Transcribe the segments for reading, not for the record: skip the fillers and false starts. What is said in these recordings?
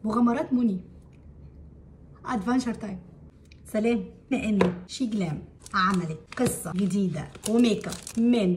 مغامرات موني ادفنشر تايم. سلام. لان شيجلام عملت قصه جديده وميك اب من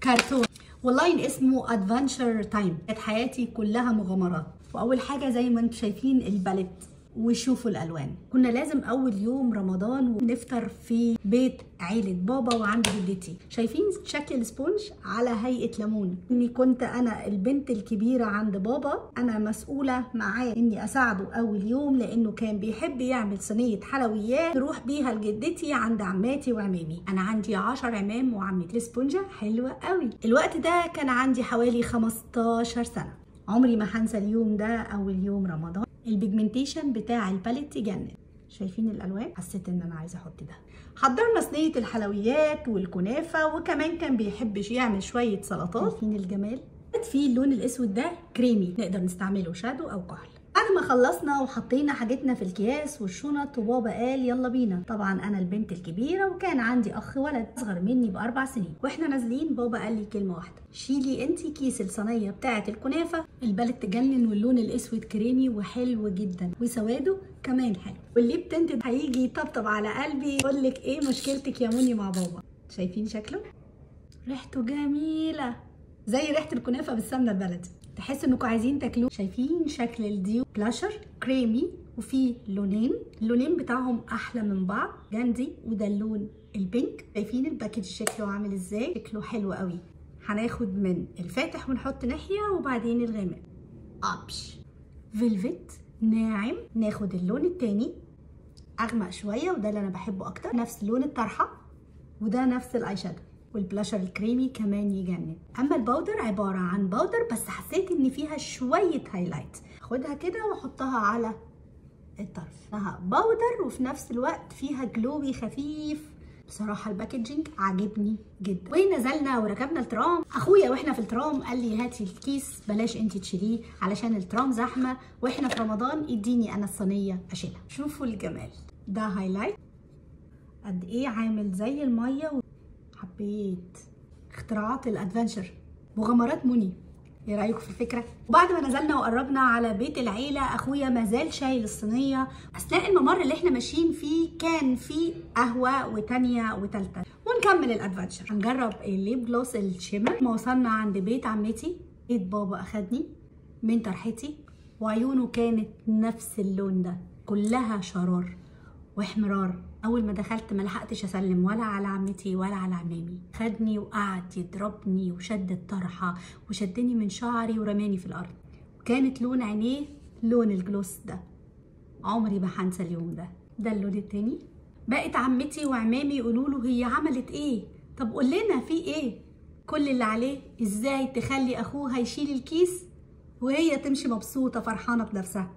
كرتون واللاين اسمه ادفنشر تايم. كانت حياتي كلها مغامرات. واول حاجه زي ما انتم شايفين الباليت وشوفوا الالوان. كنا لازم اول يوم رمضان نفطر في بيت عيله بابا وعند جدتي. شايفين شكل السبونج على هيئه ليمون. اني كنت انا البنت الكبيره عند بابا، انا مسؤوله معاه اني اساعده اول يوم لانه كان بيحب يعمل صينيه حلويات نروح بيها لجدتي عند عماتي وعمامي. انا عندي 10 عمام وعمتي. السبونجه حلوه قوي. الوقت ده كان عندي حوالي 15 سنه. عمري ما هنسى اليوم ده، اول يوم رمضان. البيجمنتيشن بتاع الباليت يجنن. شايفين الالوان؟ حسيت ان انا عايزه احط ده. حضرنا صينيه الحلويات والكنافه، وكمان كان بيحب يعمل شويه سلطات. شايفين الجمال؟ في اللون الاسود ده كريمي، نقدر نستعمله شادو او كحل. بعد ما خلصنا وحطينا حاجتنا في الكياس والشنط وبابا قال يلا بينا. طبعا انا البنت الكبيره وكان عندي اخ ولد اصغر مني ب4 سنين. واحنا نازلين بابا قال لي كلمه واحده: شيلي انتي كيس الصينيه بتاعه الكنافه. البالت تجنن واللون الاسود كريمي وحلو جدا وسواده كمان حلو. واللي بتنتد هيجي يطبطب على قلبي يقول لك ايه مشكلتك يا موني مع بابا. شايفين شكله؟ ريحته جميله زي ريحه الكنافه بالسمنه البلدي. تحس انكم عايزين تاكلوه. شايفين شكل الديو بلاشر كريمي وفيه لونين. اللونين بتاعهم احلى من بعض، جاندي وده اللون البينك. شايفين الباكج شكله عامل ازاي؟ شكله حلو قوي. هناخد من الفاتح ونحط ناحيه وبعدين الغامق. ابش فيلفت ناعم. ناخد اللون التاني اغمق شويه وده اللي انا بحبه اكتر، نفس لون الطرحه وده نفس الاي شادو. والبلاشر الكريمي كمان يجنن. اما الباودر عباره عن باودر بس حسيت ان فيها شويه هايلايت. خدها كده واحطها على الطرف. فيها باودر وفي نفس الوقت فيها جلوي خفيف. بصراحه الباكجينج عاجبني جدا. ونزلنا وركبنا الترام. اخويا واحنا في الترام قال لي هاتي الكيس بلاش انت تشيليه علشان الترام زحمه واحنا في رمضان، اديني انا الصينيه اشيلها. شوفوا الجمال ده، هايلايت قد ايه عامل زي الميه. حبيت اختراعات الادفنشر مغامرات موني. ايه رايكم في الفكره؟ وبعد ما نزلنا وقربنا على بيت العيله، اخويا ما زال شايل الصينيه. اثناء الممر اللي احنا ماشيين فيه كان فيه قهوه وتانيه وتالته. ونكمل الادفنشر. هنجرب الليب جلوس الشيمر. ما وصلنا عند بيت عمتي، بيت بابا اخدني من طرحتي وعيونه كانت نفس اللون ده، كلها شرار واحمرار. اول ما دخلت ما لحقتش اسلم ولا على عمتي ولا على عمامي. خدني وقعد يضربني وشد الطرحه وشدني من شعري ورماني في الارض. وكانت لون عينيه لون الجلوس ده. عمري ما هنسى اليوم ده. ده اللون التاني. بقت عمتي وعمامي يقولوا له هي عملت ايه؟ طب قول لنا في ايه؟ كل اللي عليه ازاي تخلي اخوها يشيل الكيس وهي تمشي مبسوطه فرحانه بنفسها.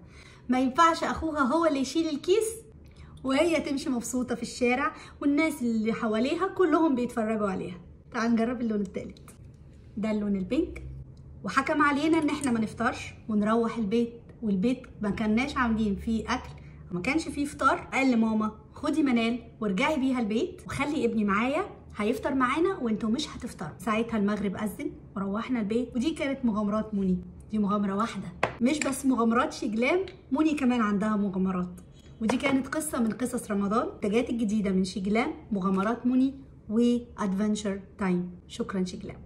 ما ينفعش اخوها هو اللي يشيل الكيس وهي تمشي مبسوطة في الشارع والناس اللي حواليها كلهم بيتفرجوا عليها. تعال نجرب اللون التالت. ده اللون البينك. وحكم علينا ان احنا ما نفطرش ونروح البيت، والبيت ما كناش عاملين فيه اكل وما كانش فيه فطار. قال لماما خدي منال وارجعي بيها البيت وخلي ابني معايا هيفطر معانا وانتوا مش هتفطروا. ساعتها المغرب اذن وروحنا البيت. ودي كانت مغامرات موني. دي مغامرة واحدة، مش بس مغامرات شيجلام، موني كمان عندها مغامرات. ودي كانت قصة من قصص رمضان، التاجات الجديدة من شيجلام، مغامرات موني وادفنشر تايم. شكرا شيجلام.